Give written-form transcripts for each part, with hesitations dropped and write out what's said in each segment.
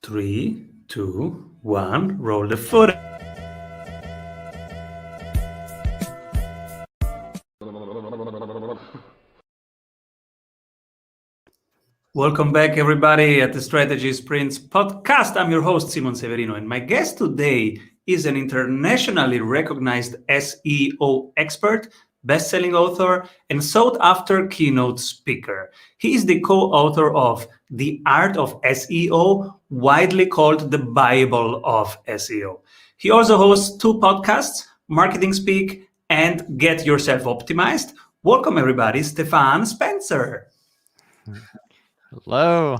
3, 2, 1, roll the footage. Welcome back, everybody, at the Strategy Sprints podcast. I'm your host, Severino, and my guest today is an internationally recognized SEO expert, best-selling author, and sought-after keynote speaker. He is the co-author of The Art of SEO, widely called the Bible of SEO. He also hosts 2 podcasts, Marketing Speak and Get Yourself Optimized. Welcome, everybody, Stephan Spencer. Hello.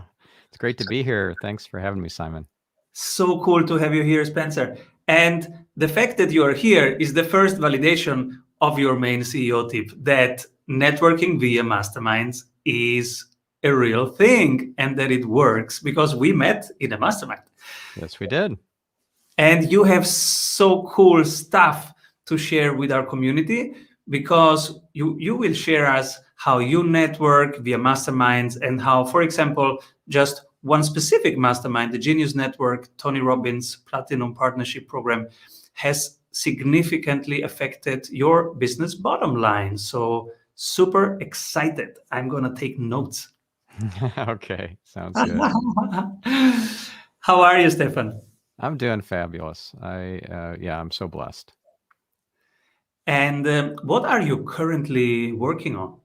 It's great to be here. Thanks for having me, Simon. So cool to have you here, Spencer. And the fact that you are here is the first validation of your main CEO tip, that networking via masterminds is a real thing and that it works, because we met in a mastermind. Yes, we did. And you have so cool stuff to share with our community, because you will share us how you network via masterminds and how, for example, just one specific mastermind, the Genius Network, Tony Robbins Platinum Partnership Program, has significantly affected your business bottom line. So super excited. I'm going to take notes. Okay, sounds good. How are you, Stephan? I'm doing fabulous. I'm so blessed. And what are you currently working on?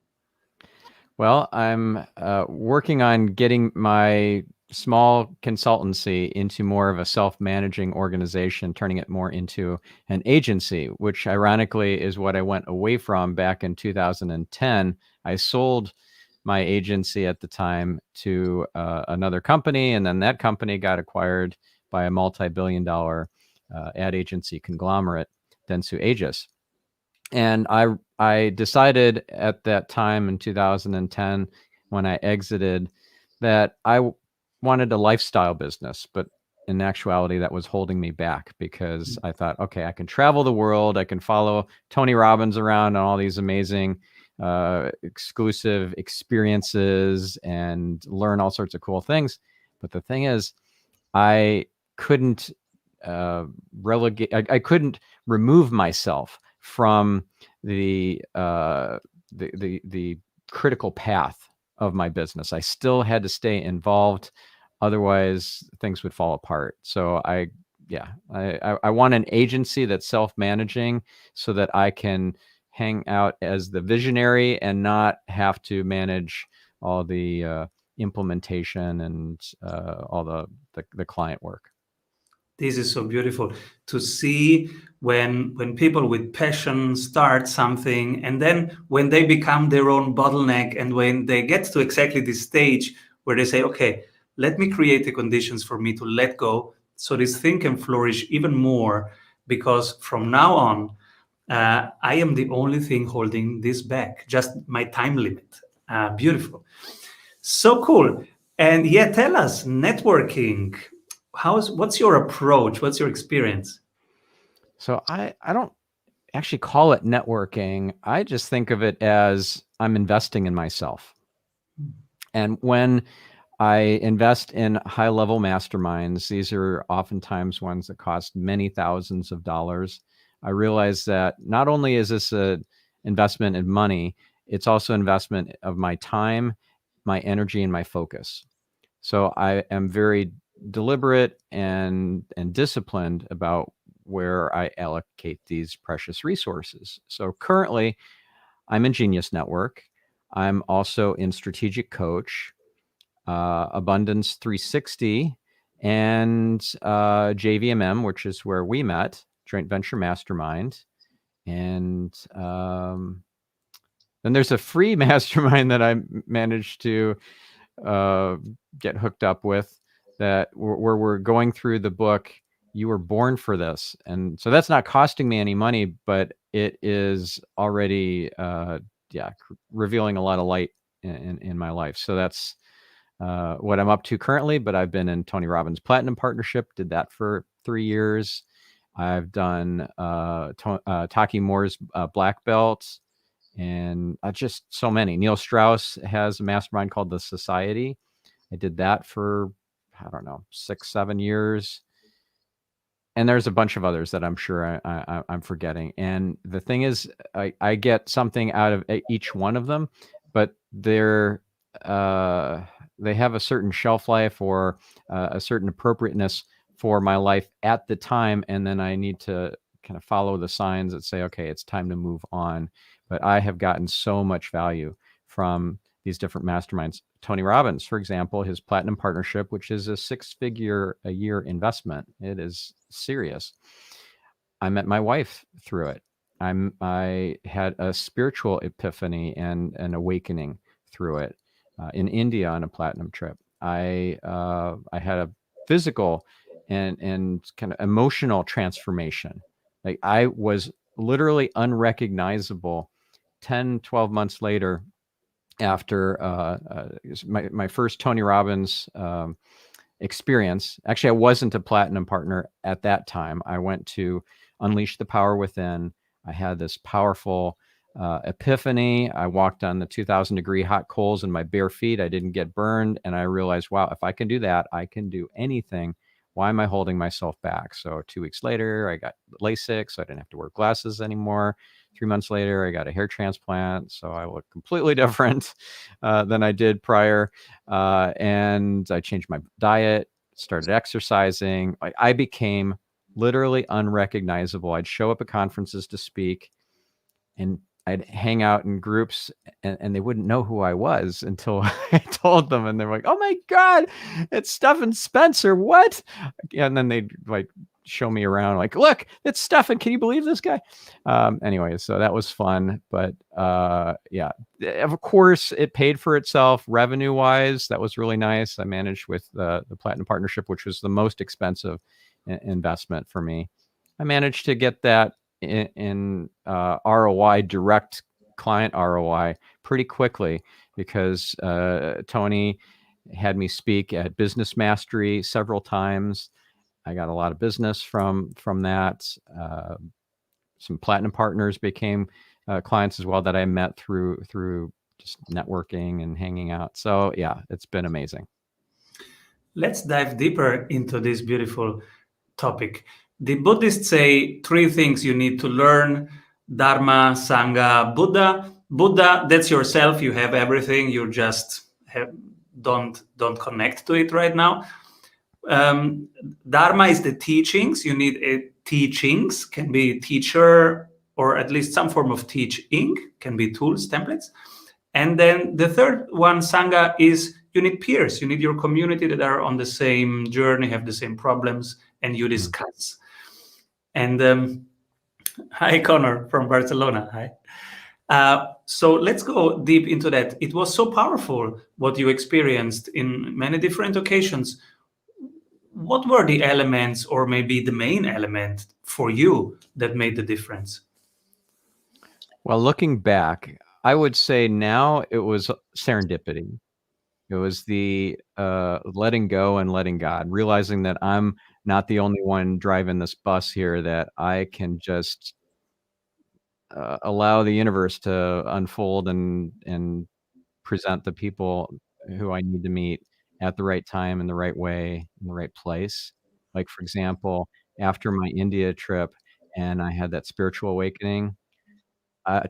Well, I'm working on getting my small consultancy into more of a self-managing organization, turning it more into an agency, which ironically is what I went away from back in 2010. I sold my agency at the time to another company, and then that company got acquired by a multi-billion-dollar ad agency conglomerate, Dentsu Aegis. And I decided at that time in 2010, when I exited, that I wanted a lifestyle business, but in actuality, that was holding me back, because I thought, okay, I can travel the world, I can follow Tony Robbins around on all these amazing exclusive experiences and learn all sorts of cool things. But the thing is, I couldn't I couldn't remove myself from the critical path of my business. I still had to stay involved, otherwise things would fall apart. So I want an agency that's self-managing, so that I can hang out as the visionary and not have to manage all the implementation and all the client work. This is so beautiful to see when people with passion start something, and then when they become their own bottleneck, and when they get to exactly this stage where they say, okay, let me create the conditions for me to let go so this thing can flourish even more, because from now on, I am the only thing holding this back, just my time limit. Beautiful. So cool. And yeah, tell us, networking. What's your approach? What's your experience? So I don't actually call it networking. I just think of it as I'm investing in myself. And when I invest in high-level masterminds, these are oftentimes ones that cost many thousands of dollars. I realize that not only is this an investment in money, it's also investment of my time, my energy, and my focus. So I am very deliberate and disciplined about where I allocate these precious resources. So currently, I'm in Genius Network. I'm also in Strategic Coach, Abundance 360, and JVMM, which is where we met, Joint Venture Mastermind. And then there's a free mastermind that I managed to get hooked up with, that where we're going through the book, You Were Born for This. And so that's not costing me any money, but it is already revealing a lot of light in my life. So that's what I'm up to currently. But I've been in Tony Robbins Platinum Partnership, did that for 3 years. I've done Taki Moore's Black Belt, and just so many. Neil Strauss has a mastermind called The Society. I did that for I don't know, 6, 7 years. And there's a bunch of others that I'm sure I'm forgetting. And the thing is, I get something out of each one of them, but they have a certain shelf life or a certain appropriateness for my life at the time. And then I need to kind of follow the signs that say, okay, it's time to move on. But I have gotten so much value from these different masterminds. Tony Robbins, for example, his platinum partnership, which is a 6-figure a year investment. It is serious. I met my wife through it. I had a spiritual epiphany and an awakening through it in India on a platinum trip. I had a physical and kind of emotional transformation. Like I was literally unrecognizable 10, 12 months later after my first Tony Robbins experience. Actually, I wasn't a platinum partner at that time. I went to Unleash the Power Within. I had this powerful epiphany. I walked on the 2,000-degree hot coals in my bare feet. I didn't get burned. And I realized, wow, if I can do that, I can do anything. Why am I holding myself back? So 2 weeks later, I got LASIK, so I didn't have to wear glasses anymore. 3 months later, I got a hair transplant, so I look completely different than I did prior. And I changed my diet, started exercising. I became literally unrecognizable. I'd show up at conferences to speak, and I'd hang out in groups and they wouldn't know who I was until I told them. And they're like, oh my God, it's Stephan Spencer. What? And then they'd like show me around like, look, it's Stephan. Can you believe this guy? Anyway, so that was fun. But yeah, of course, it paid for itself revenue wise. That was really nice. I managed with the Platinum Partnership, which was the most expensive investment for me. I managed to get that in ROI, direct client ROI, pretty quickly because Tony had me speak at Business Mastery several times. I got a lot of business from that. Some platinum partners became clients as well that I met through just networking and hanging out. So yeah, it's been amazing. Let's dive deeper into this beautiful topic. The Buddhists say 3 things you need to learn: Dharma, Sangha, Buddha. Buddha, that's yourself. You have everything. You just don't connect to it right now. Dharma is the teachings. You need teachings, can be teacher or at least some form of teaching, can be tools, templates. And then the third one, Sangha, is you need peers. You need your community that are on the same journey, have the same problems, and you discuss. And hi, Connor from Barcelona. Hi. So let's go deep into that. It was so powerful what you experienced in many different occasions. What were the elements, or maybe the main element for you, that made the difference? Well, looking back, I would say now it was serendipity. It was the letting go and letting God, realizing that I'm not the only one driving this bus here, that I can just allow the universe to unfold and present the people who I need to meet at the right time, in the right way, in the right place. Like, for example, after my India trip and I had that spiritual awakening,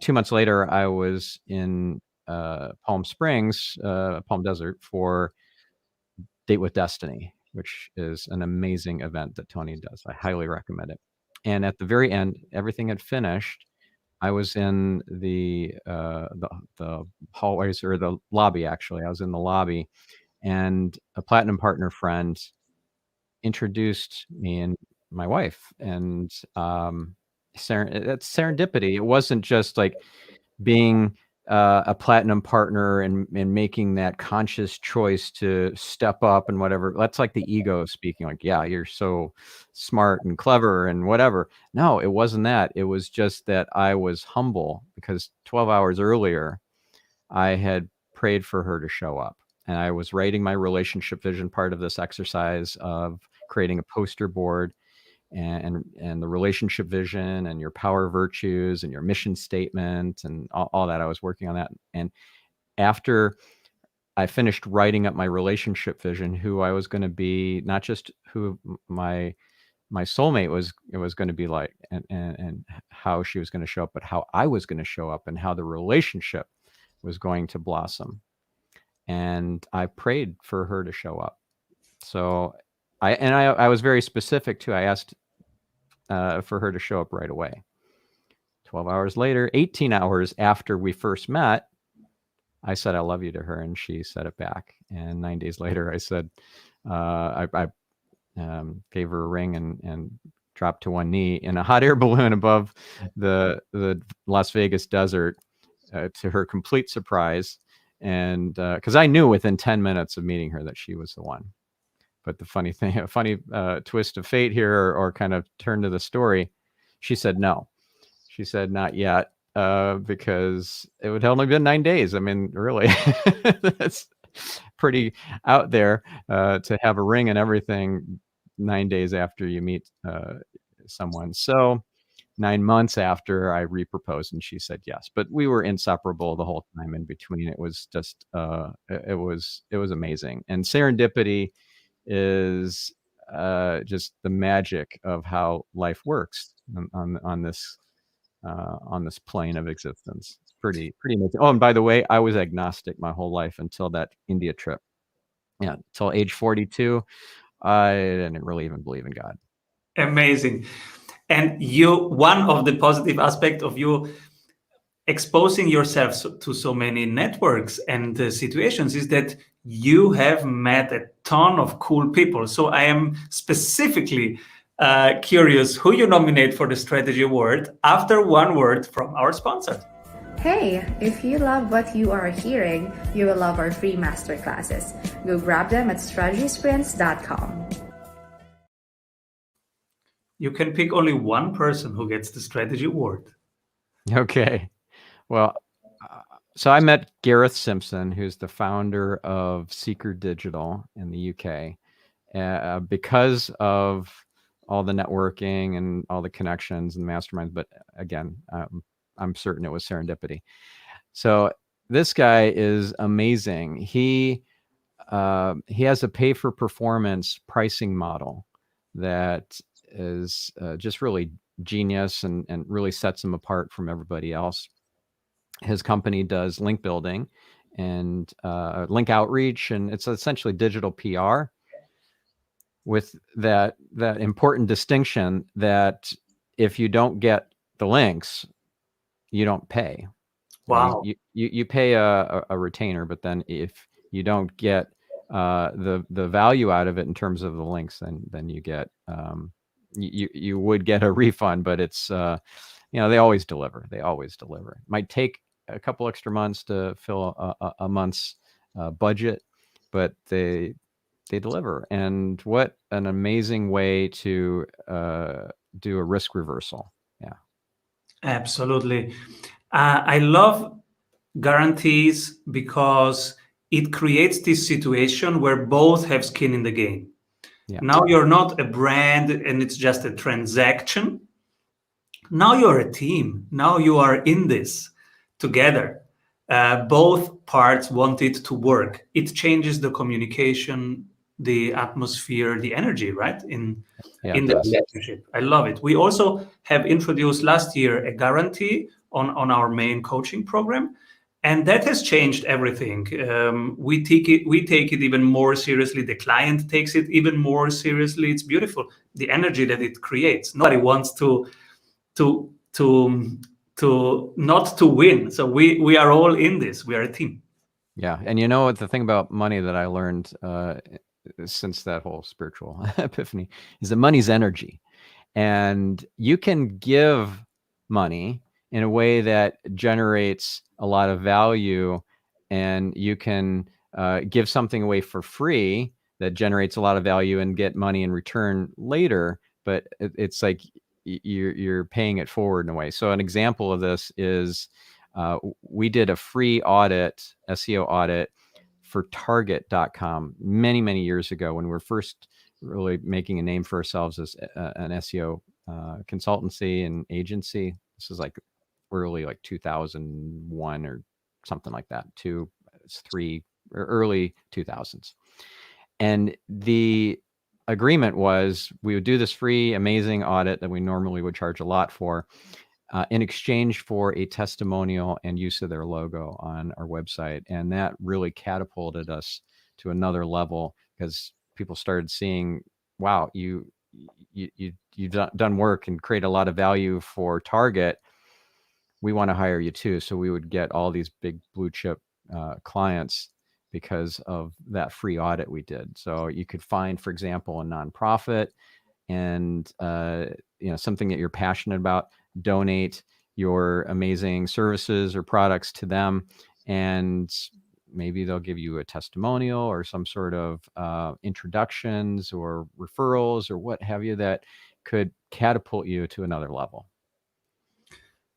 2 months later, I was in Palm Springs, Palm Desert, for Date with Destiny, which is an amazing event that Tony does. I highly recommend it. And at the very end, everything had finished. I was in the hallways, or the lobby, actually. I was in the lobby, and a platinum partner friend introduced me and my wife. And that's serendipity. It wasn't just like being a platinum partner and making that conscious choice to step up and whatever. That's like the ego speaking, like, yeah, you're so smart and clever and whatever. No, it wasn't that. It was just that I was humble because 12 hours earlier, I had prayed for her to show up. And I was writing my relationship vision, part of this exercise of creating a poster board, and the relationship vision and your power virtues and your mission statement and all that. I was working on that. And after I finished writing up my relationship vision, who I was going to be, not just who my soulmate was going to be like, and how she was going to show up, but how I was going to show up and how the relationship was going to blossom. And I prayed for her to show up. So I was very specific too. I asked for her to show up right away. 12 hours later, 18 hours after we first met, I said, I love you to her, and she said it back. And 9 days later, I said, I gave her a ring and dropped to one knee in a hot air balloon above the Las Vegas desert, to her complete surprise. And because I knew within 10 minutes of meeting her that she was the one. But the funny thing, a funny twist of fate here, or kind of turn to the story, she said no. She said not yet, because it would only been 9 days. I mean, really, that's pretty out there to have a ring and everything 9 days after you meet someone. So 9 months after, I reproposed and she said yes. But we were inseparable the whole time in between. It was just it was amazing. And serendipity is just the magic of how life works on this plane of existence. It's pretty amazing. Oh, and by the way, I was agnostic my whole life until that India trip. Yeah, until age 42, I didn't really even believe in God. Amazing. And one of the positive aspects of you exposing yourself to so many networks and situations is that you have met a ton of cool people. So I am specifically curious who you nominate for the Strategy Award after one word from our sponsor. Hey, if you love what you are hearing, you will love our free masterclasses. Go grab them at strategysprints.com. You can pick only one person who gets the Strategy Award. Okay. Well, so I met Gareth Simpson, who's the founder of Seeker Digital in the UK, because of all the networking and all the connections and masterminds. But again, I'm certain it was serendipity. So this guy is amazing. He has a pay for performance pricing model that is just really genius and really sets him apart from everybody else. His company does link building and link outreach, and it's essentially digital PR with that important distinction that if you don't get the links, you don't pay. Wow. You pay a retainer, but then if you don't get the value out of it in terms of the links, then you get you would get a refund, but it's they always deliver. They always deliver. It might take a couple extra months to fill a month's budget, but they deliver. And what an amazing way to do a risk reversal. Yeah, absolutely. I love guarantees because it creates this situation where both have skin in the game. Yeah. Now you're not a brand and it's just a transaction. Now you're a team. Now you are in this together. Both parts want it to work. It changes the communication, the atmosphere, the energy, right? In the relationship. I love it. We also have introduced last year a guarantee on our main coaching program. And that has changed everything. We take it even more seriously. The client takes it even more seriously. It's beautiful. The energy that it creates. Nobody wants to not to win. So we are all in this. We are a team. Yeah, and you know what, the thing about money that I learned since that whole spiritual epiphany is that money's energy, and you can give money in a way that generates a lot of value, and you can give something away for free that generates a lot of value and get money in return later. But it's like you're paying it forward in a way. So an example of this is we did a free audit, SEO audit for Target.com many years ago when we were first really making a name for ourselves as an SEO consultancy and agency. This is like early 2001 or something like that, 3 early 2000s. And the agreement was we would do this free, amazing audit that we normally would charge a lot for, in exchange for a testimonial and use of their logo on our website. And that really catapulted us to another level, because people started seeing, wow, you've done work and create a lot of value for Target. We want to hire you too. So we would get all these big blue chip clients because of that free audit we did. So you could find, for example, a nonprofit and something that you're passionate about, donate your amazing services or products to them, and maybe they'll give you a testimonial or some sort of introductions or referrals or what have you that could catapult you to another level.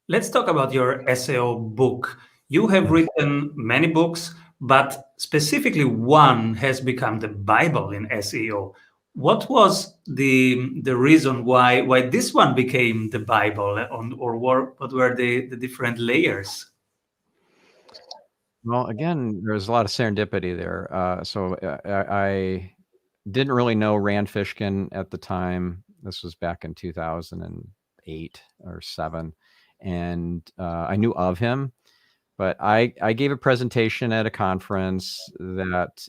Let's talk about your SEO book. You have written many books, but specifically one has become the Bible in SEO. What was the reason why this one became the Bible, or what were the different layers? Well, again, there's a lot of serendipity there. So I didn't really know Rand Fishkin at the time. This was back in 2008 or 7. And I knew of him, but I gave a presentation at a conference that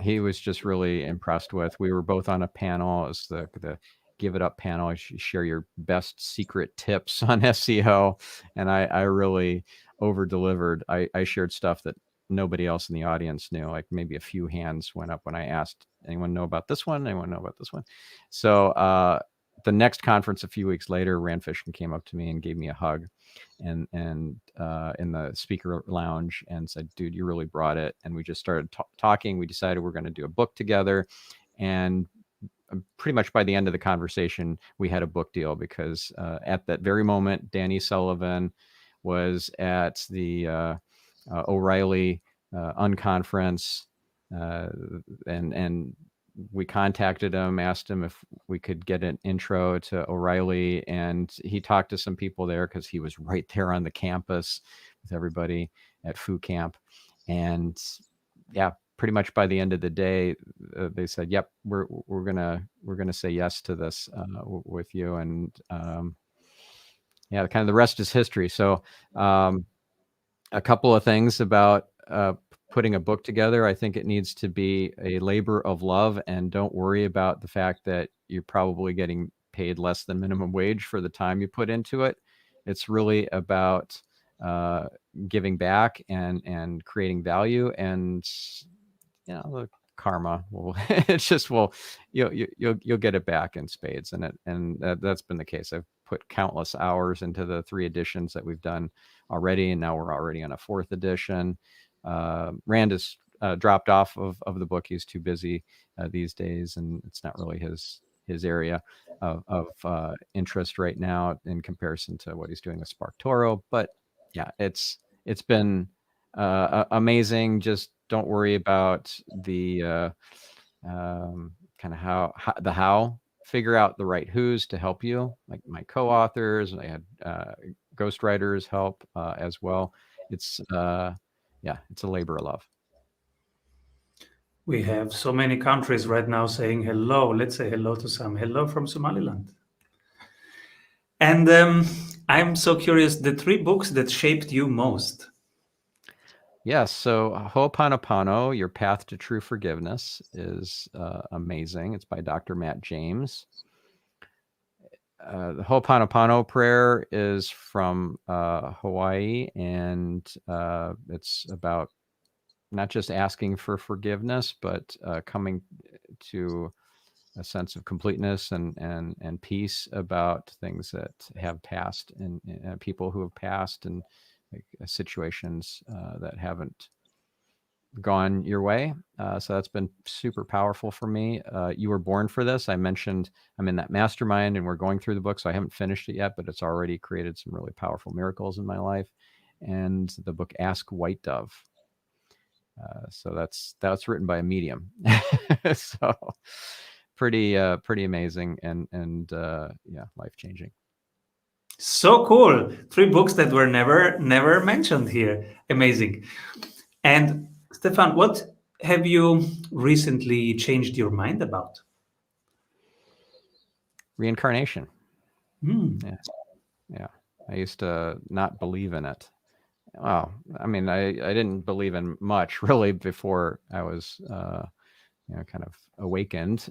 he was just really impressed with. We were both on a panel. It was the Give It Up panel. You share your best secret tips on SEO. And I really over-delivered. I shared stuff that nobody else in the audience knew. Like maybe a few hands went up when I asked, anyone know about this one? Anyone know about this one? So the next conference a few weeks later, Rand Fishkin came up to me and gave me a hug and in the speaker lounge and said, dude, you really brought it. And we just started talking. We decided we're going to do a book together. And pretty much by the end of the conversation, we had a book deal, because at that very moment, Danny Sullivan was at the O'Reilly unconference, and we contacted him, asked him if we could get an intro to O'Reilly, and he talked to some people there because he was right there on the campus with everybody at Foo Camp. And yeah, pretty much by the end of the day, they said, "Yep, we're gonna say yes to this with you." And yeah, kind of the rest is history. So a couple of things about putting a book together. I think it needs to be a labor of love, and don't worry about the fact that you're probably getting paid less than minimum wage for the time you put into it. It's really about giving back and creating value, and the karma will it's just you'll get it back in spades, and that's been the case. I've put countless hours into the 3 editions that we've done already, and now we're already on a 4th edition. Rand has dropped off of the book. He's too busy these days, and it's not really his area of interest right now in comparison to what he's doing with SparkToro. But yeah, it's been amazing. Just don't worry about the kind of how. Figure out the right who's to help you, like my co-authors. I had ghostwriters help as well. It's it's a labor of love. We have so many countries right now saying hello. Let's say hello to some. Hello from Somaliland. And I'm so curious, the 3 books that shaped you most. Yes. So Ho'oponopono, Your Path to True Forgiveness is amazing. It's by Dr. Matt James. The Ho'oponopono prayer is from Hawaii, and it's about not just asking for forgiveness, but coming to a sense of completeness and peace about things that have passed, and people who have passed, and situations that haven't gone your way. So that's been super powerful for me. You Were Born for This. I mentioned I'm in that mastermind and we're going through the book, so I haven't finished it yet, but it's already created some really powerful miracles in my life. And the book Ask White Dove. So that's written by a medium. So pretty amazing and life-changing. So cool. 3 books that were never mentioned here. Amazing. And Stephan, what have you recently changed your mind about? Reincarnation. Hmm. Yeah. I used to not believe in it. Well, I mean, I didn't believe in much really before I was, kind of awakened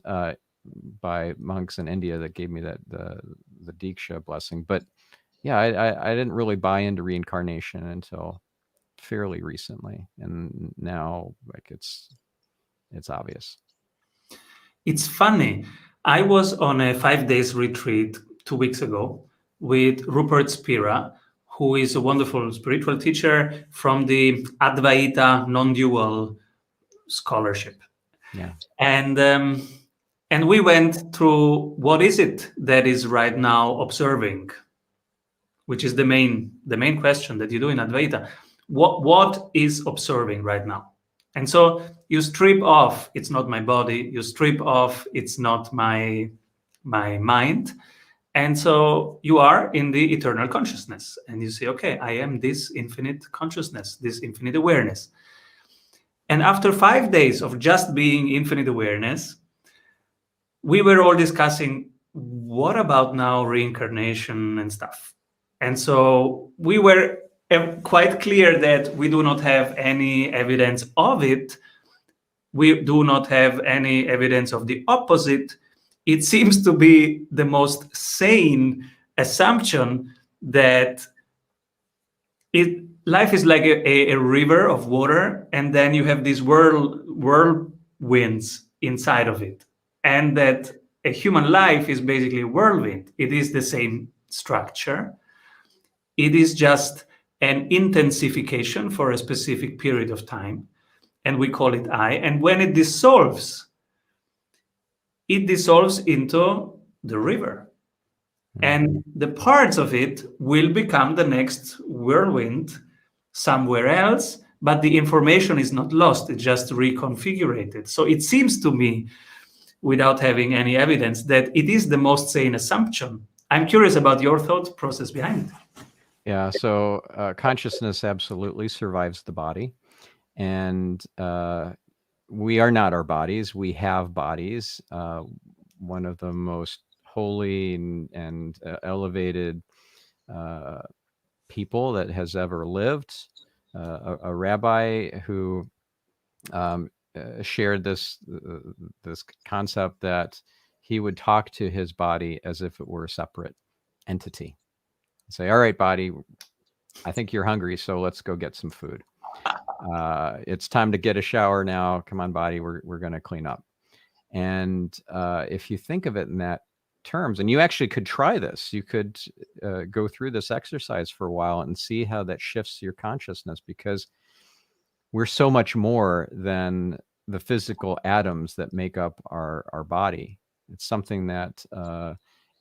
by monks in India that gave me the Diksha blessing. But yeah, I didn't really buy into reincarnation until fairly recently, and now like it's obvious. It's funny. I was on a 5 days retreat 2 weeks ago with Rupert Spira, who is a wonderful spiritual teacher from the Advaita non-dual scholarship. Yeah. And we went through what is it that is right now observing, which is the main question that you do in Advaita. What is observing right now? And so you strip off, it's not my body, you strip off, it's not my mind. And so you are in the eternal consciousness and you say, okay, I am this infinite consciousness, this infinite awareness. And after 5 days of just being infinite awareness, we were all discussing, what about now reincarnation and stuff? And so we were quite clear that we do not have any evidence of it. We do not have any evidence of the opposite. It seems to be the most sane assumption that life is like a river of water, and then you have these whirlwinds inside of it. And that a human life is basically a whirlwind. It is the same structure. It is just an intensification for a specific period of time, and we call it I. And when it dissolves into the river. And the parts of it will become the next whirlwind somewhere else, but the information is not lost, it's just reconfigured. So it seems to me, without having any evidence, that it is the most sane assumption. I'm curious about your thought process behind it. Yeah, so consciousness absolutely survives the body. And we are not our bodies. We have bodies. One of the most holy and elevated people that has ever lived, a rabbi who shared this concept that he would talk to his body as if it were a separate entity. Say, all right, body, I think you're hungry, so let's go get some food. It's time to get a shower now. Come on, body, we're going to clean up. And if you think of it in that terms, and you actually could try this, you could go through this exercise for a while and see how that shifts your consciousness, because we're so much more than the physical atoms that make up our body. It's something that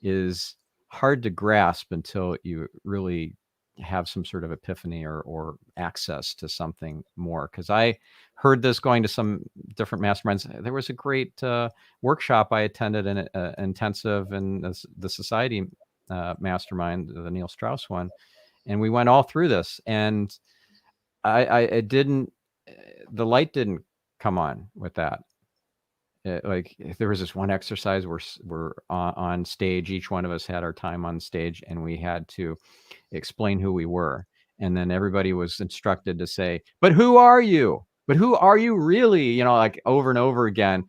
is hard to grasp until you really have some sort of epiphany or access to something more. Because I heard this going to some different masterminds. There was a great workshop I attended in intensive in the society mastermind, the Neil Strauss one, and we went all through this, and I didn't, the light didn't come on with that. Like there was this one exercise where we're on stage, each one of us had our time on stage, and we had to explain who we were. And then everybody was instructed to say, but who are you? But who are you really? You know, like over and over again.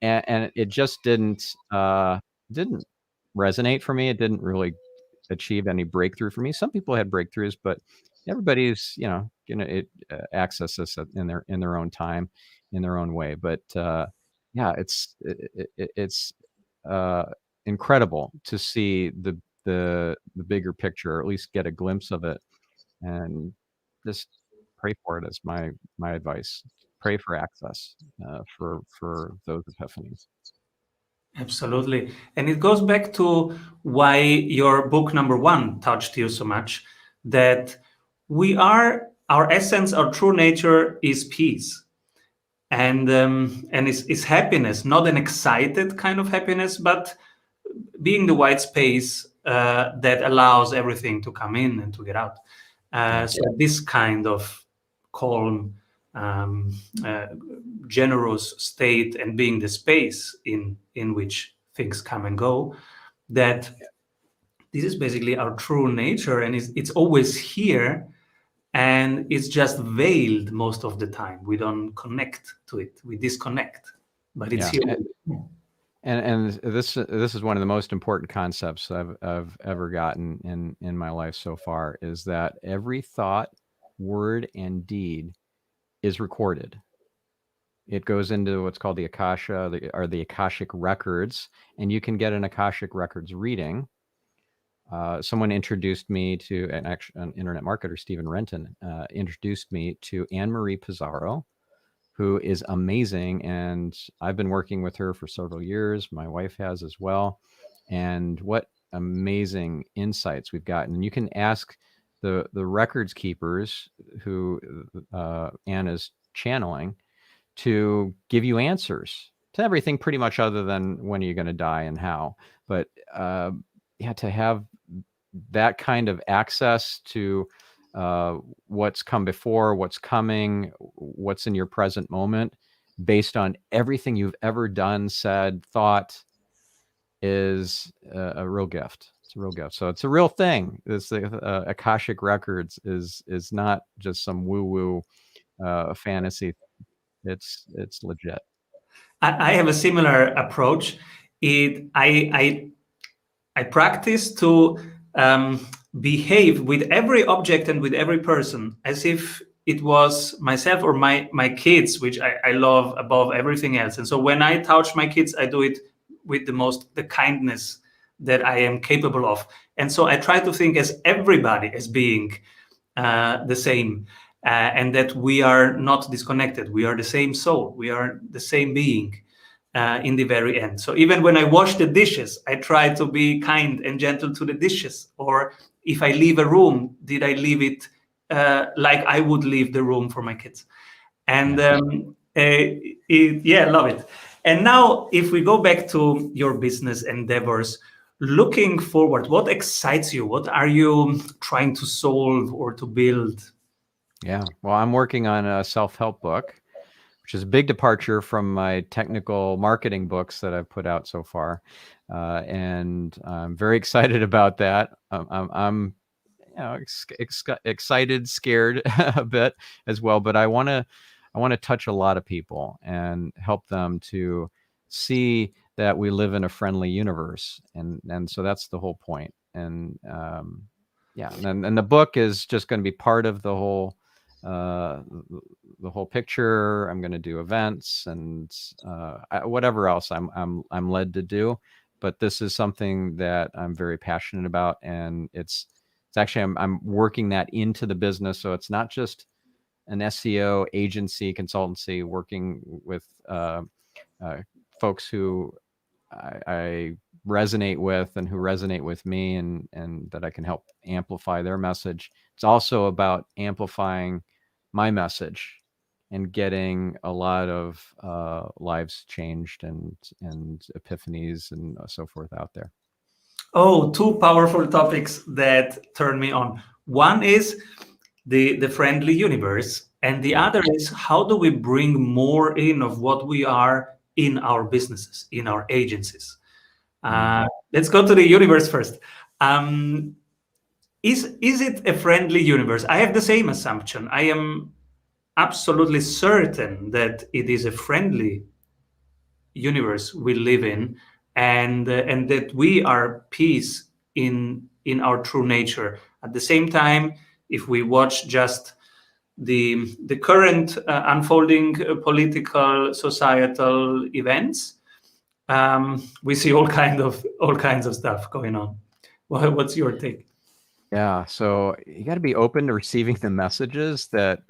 And it just didn't resonate for me. It didn't really achieve any breakthrough for me. Some people had breakthroughs, but everybody's, access this in their own time, in their own way. But yeah, it's incredible to see the bigger picture, or at least get a glimpse of it, and just pray for it. As my advice. Pray for access for those epiphanies. Absolutely. And it goes back to why your book number 1 touched you so much, that our essence, our true nature is peace. And is happiness, not an excited kind of happiness, but being the white space that allows everything to come in and to get out. So this kind of calm um, uh, generous state and being the space in which things come and go, that this is basically our true nature, and it's always here, and it's just veiled most of the time. We don't connect to it. We disconnect, but it's here. And this is one of the most important concepts I've ever gotten in my life so far, is that every thought, word, and deed is recorded. It goes into what's called the Akasha, or the Akashic Records, and you can get an Akashic Records reading. Someone introduced me to an internet marketer, Stephen Renton, introduced me to Anne-Marie Pizarro, who is amazing. And I've been working with her for several years. My wife has as well. And what amazing insights we've gotten. And you can ask the records keepers who Anne is channeling to give you answers to everything pretty much, other than when are you going to die and how. But to have that kind of access to what's come before, what's coming, what's in your present moment, based on everything you've ever done, said, thought, is a real gift. It's a real gift. So it's a real thing. This Akashic Records is not just some woo-woo fantasy. It's legit. I have a similar approach. I practice to behave with every object and with every person as if it was myself or my kids, which I love above everything else. And so when I touch my kids, I do it with the kindness that I am capable of. And so I try to think as everybody as being the same, and that we are not disconnected. We are the same soul. We are the same being. In the very end. So even when I wash the dishes, I try to be kind and gentle to the dishes. Or if I leave a room, did I leave it like I would leave the room for my kids? And love it. And now, if we go back to your business endeavors, looking forward, what excites you? What are you trying to solve or to build? Yeah, well, I'm working on a self-help book, which is a big departure from my technical marketing books that I've put out so far. And I'm very excited about that. I'm excited, scared a bit as well, but I want to touch a lot of people and help them to see that we live in a friendly universe. And so that's the whole point. And and the book is just going to be part of the whole picture. I'm going to do events and whatever else I'm led to do, but this is something that I'm very passionate about, and it's actually I'm working that into the business. So it's not just an SEO agency consultancy working with folks who I resonate with and who resonate with me, and that I can help amplify their message. It's also about amplifying my message and getting a lot of lives changed and epiphanies and so forth out there. Oh, two powerful topics that turn me on. One is the friendly universe, and the other is how do we bring more in of what we are in our businesses, in our agencies. Let's go to the universe first. Is it a friendly universe? I have the same assumption. I am absolutely certain that it is a friendly universe we live in, and that we are peace in our true nature. At the same time, if we watch just the current unfolding political societal events, we see all kinds of stuff going on. What's your take? Yeah, so you got to be open to receiving the messages that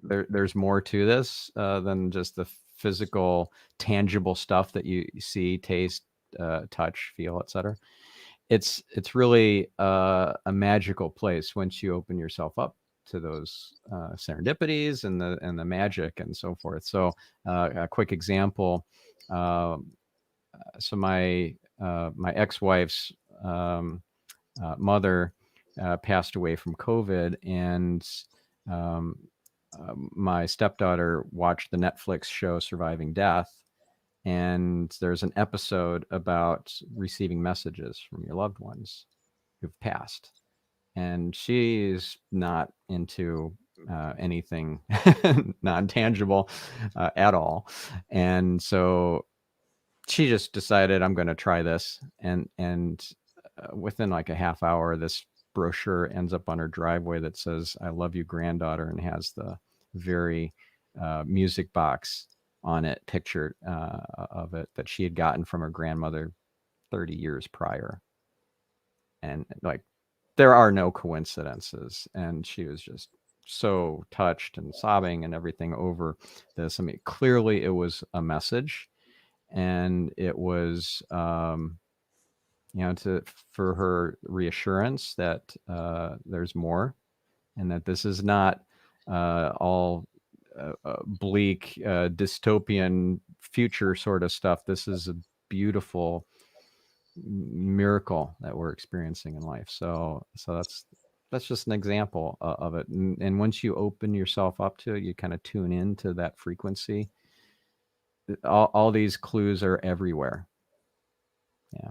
there's more to this than just the physical, tangible stuff that you see, taste, touch, feel, etc. It's really a magical place once you open yourself up to those serendipities and the magic and so forth. So a quick example. So my ex-wife's mother passed away from COVID, and my stepdaughter watched the Netflix show Surviving Death, and there's an episode about receiving messages from your loved ones who've passed. And she's not into anything non-tangible at all. And so she just decided, I'm going to try this. And within like a half hour, this brochure ends up on her driveway that says, I love you, granddaughter, and has the very music box on it, picture of it, that she had gotten from her grandmother 30 years prior. And like, there are no coincidences. And she was just so touched and sobbing and everything over this. I mean, clearly it was a message, and it was, for her reassurance that there's more, and that this is not all bleak dystopian future sort of stuff. This is a beautiful miracle that we're experiencing in life. So that's just an example of it. And once you open yourself up to it, you kind of tune into that frequency. All these clues are everywhere. Yeah.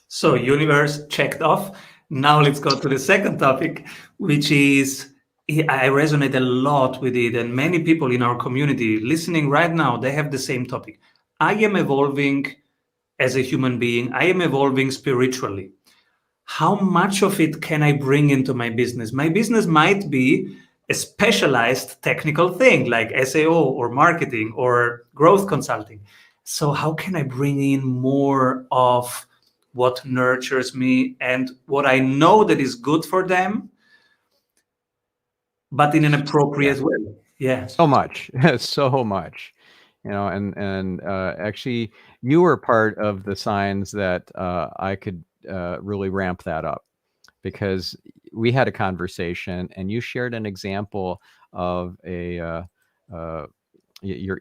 So universe checked off. Now let's go to the second topic, which is, I resonate a lot with it, and many people in our community listening right now, they have the same topic. I am evolving as a human being. I am evolving spiritually. How much of it can I bring into my business? My business might be a specialized technical thing like SEO or marketing or growth consulting. So how can I bring in more of what nurtures me and what I know that is good for them, but in an appropriate way? Yeah. So much, so much. And actually, you were part of the signs that I could really ramp that up, because we had a conversation and you shared an example of your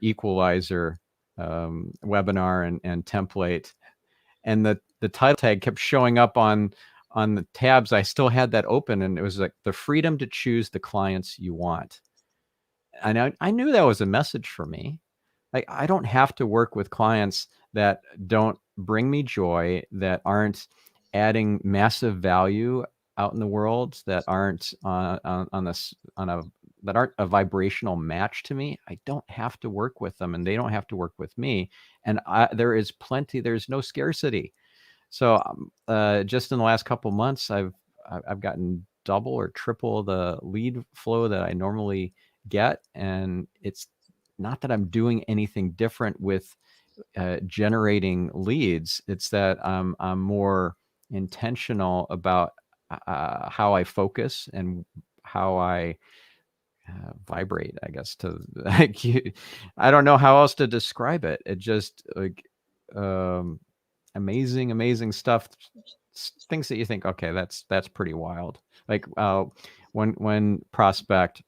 equalizer webinar and template, and the title tag kept showing up on the tabs. I still had that open, and it was like, the freedom to choose the clients you want. And I knew that was a message for me. Like, I don't have to work with clients that don't bring me joy, that aren't adding massive value out in the world, that aren't that aren't a vibrational match to me. I don't have to work with them, and they don't have to work with me. And there's no scarcity. So just in the last couple months, I've gotten double or triple the lead flow that I normally get. And it's not that I'm doing anything different with generating leads. It's that I'm more intentional about how I focus and how I vibrate, I guess, to like, I don't know how else to describe it. It just like amazing stuff, things that you think, okay, that's pretty wild. Like when prospect,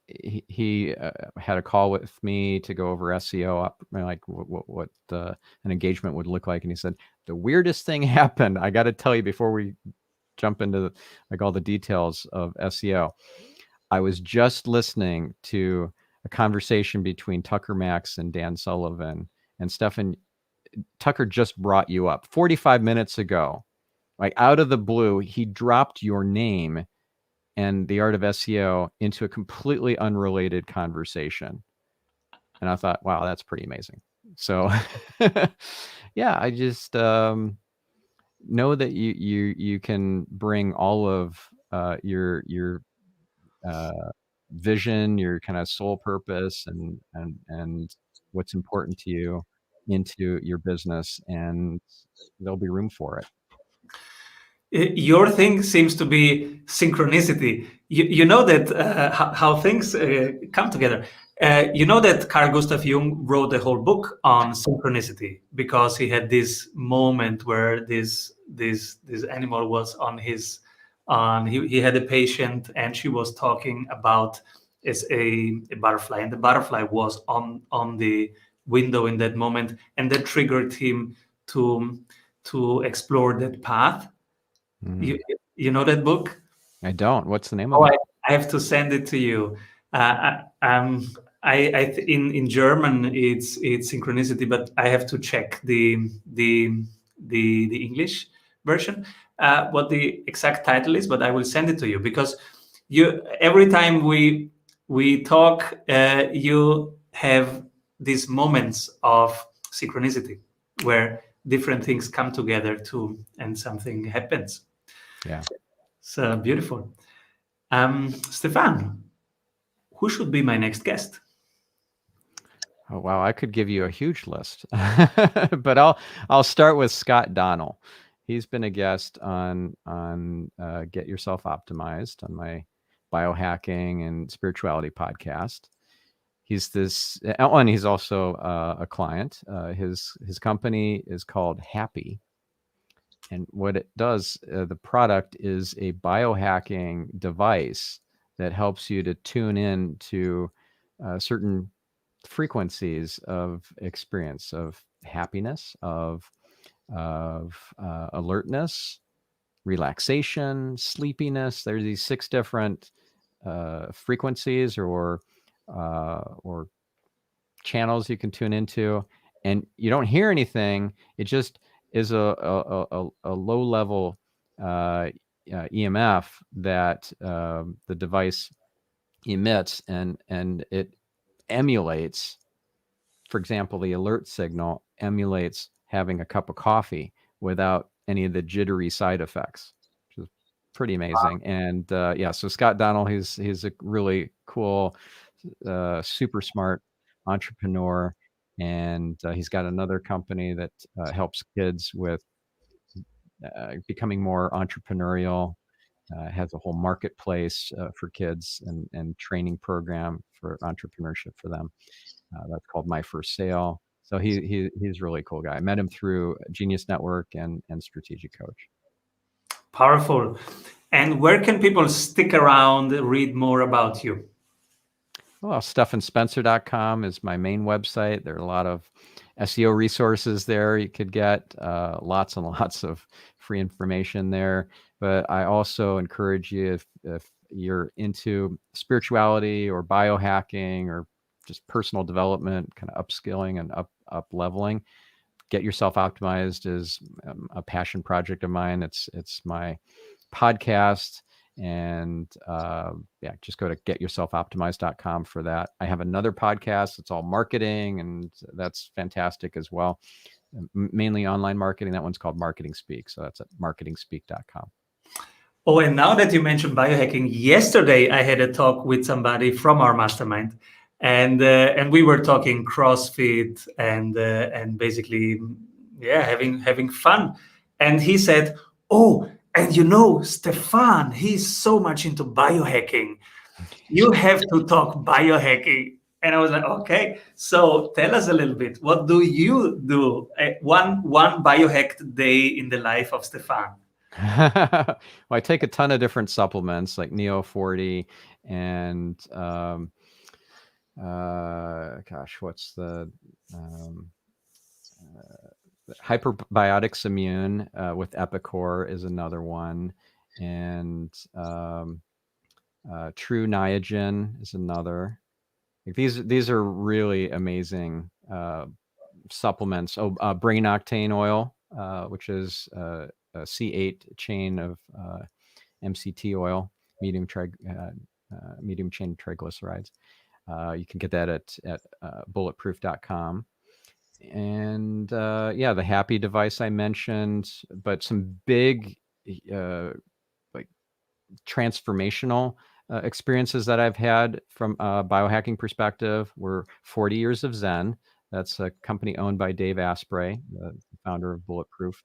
he had a call with me to go over SEO, like what an engagement would look like. And he said, the weirdest thing happened. I got to tell you before we jump into like all the details of SEO. I was just listening to a conversation between Tucker Max and Dan Sullivan, and Stephan, Tucker just brought you up 45 minutes ago. Like, out of the blue, he dropped your name and the Art of SEO into a completely unrelated conversation. And I thought, wow, that's pretty amazing. So yeah, I just know that you can bring all of your vision, your kind of soul purpose, and what's important to you into your business, and there'll be room for it. Your thing seems to be synchronicity. You know that how things come together. You know that Carl Gustav Jung wrote a whole book on synchronicity because he had this moment where this animal was on his he had a patient, and she was talking about as a butterfly, and the butterfly was on the window in that moment, and that triggered him to explore that path. You know that book? I don't. What's the name of it? I have to send it to you. In German it's synchronicity, but I have to check the English version, what the exact title is. But I will send it to you, because you every time we talk, you have these moments of synchronicity where different things come together too, and something happens. Yeah. So beautiful. Stephan, who should be my next guest? Oh, wow, I could give you a huge list, but I'll start with Scott Donnell. He's been a guest on Get Yourself Optimized, on my biohacking and spirituality podcast. He's and he's also a client. His company is called Happy, and what it does, the product is a biohacking device that helps you to tune in to certain frequencies of experience, of happiness, of alertness, relaxation, sleepiness. There's these 6 different frequencies or channels you can tune into, and you don't hear anything. It just is a low level EMF that the device emits, and it emulates. For example, the alert signal emulates having a cup of coffee without any of the jittery side effects, which is pretty amazing. And yeah, so Scott Donnell, he's a really cool, super smart entrepreneur, and he's got another company that helps kids with becoming more entrepreneurial. Has a whole marketplace for kids and training program for entrepreneurship for them. That's called My First Sale. So he's a really cool guy. I met him through Genius Network and Strategic Coach. Powerful. And where can people stick around, read more about you? Well, StephanSpencer.com is my main website. There are a lot of SEO resources there you could get, lots and lots of free information there. But I also encourage you, if you're into spirituality or biohacking or just personal development, kind of upskilling and up leveling, Get Yourself Optimized is a passion project of mine. It's my podcast, and yeah, just go to getyourselfoptimized.com for that. I have another podcast. It's all marketing, and that's fantastic as well. Mainly online marketing. That one's called Marketing Speak. So that's at marketingspeak.com. Oh, and now that you mentioned biohacking, yesterday I had a talk with somebody from our mastermind, and we were talking CrossFit and basically, yeah, having fun. And he said, "Oh, and you know, Stephan, he's so much into biohacking. You have to talk biohacking." And I was like, "Okay, so tell us a little bit. What do you do? One biohacked day in the life of Stephan." Well, I take a ton of different supplements like Neo 40 and gosh, what's the Hyperbiotics Immune with Epicor is another one, and True Niagen is another. Like these are really amazing supplements. Brain Octane Oil, which is a C8 chain of MCT oil, medium chain triglycerides. You can get that at bulletproof.com. And yeah, the Happy device I mentioned, but some big like transformational experiences that I've had from a biohacking perspective were 40 Years of Zen. That's a company owned by Dave Asprey, the founder of Bulletproof.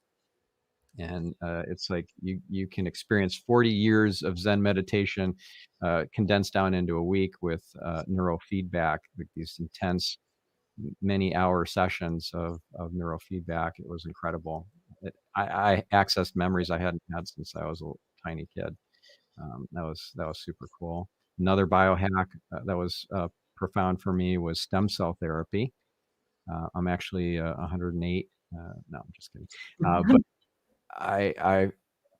And it's like you can experience 40 years of Zen meditation condensed down into a week with neurofeedback, like these intense many hour sessions of neurofeedback. It was incredible. I accessed memories I hadn't had since I was a tiny kid. That was super cool. Another biohack that was profound for me was stem cell therapy. I'm actually 108. No, I'm just kidding. But I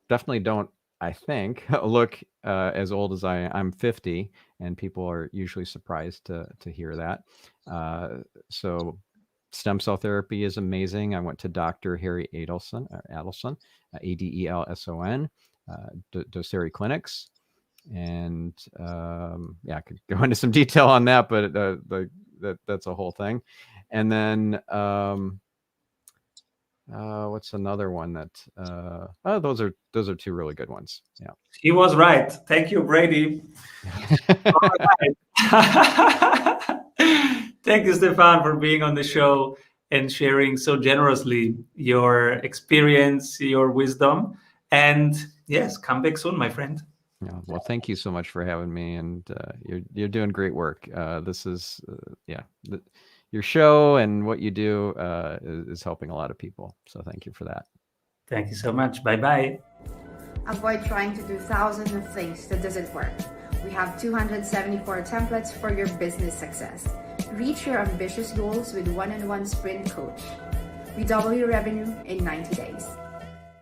definitely don't I think, look as old as I'm 50, and people are usually surprised to hear that. So stem cell therapy is amazing. I went to Dr. Harry Adelson, Adelson, Doceri Clinics. And I could go into some detail on that, but that's a whole thing. And then what's another one that those are two really good ones. Yeah, he was right. Thank you, Brady. All right. Thank you, Stephan, for being on the show and sharing so generously your experience, your wisdom, and yes, come back soon, my friend. Yeah, well, thank you so much for having me, and you're doing great work. This is your show and what you do is helping a lot of people. So thank you for that. Thank you so much. Bye-bye. Avoid trying to do thousands of things that doesn't work. We have 274 templates for your business success. Reach your ambitious goals with one-on-one sprint coach. We double your revenue in 90 days.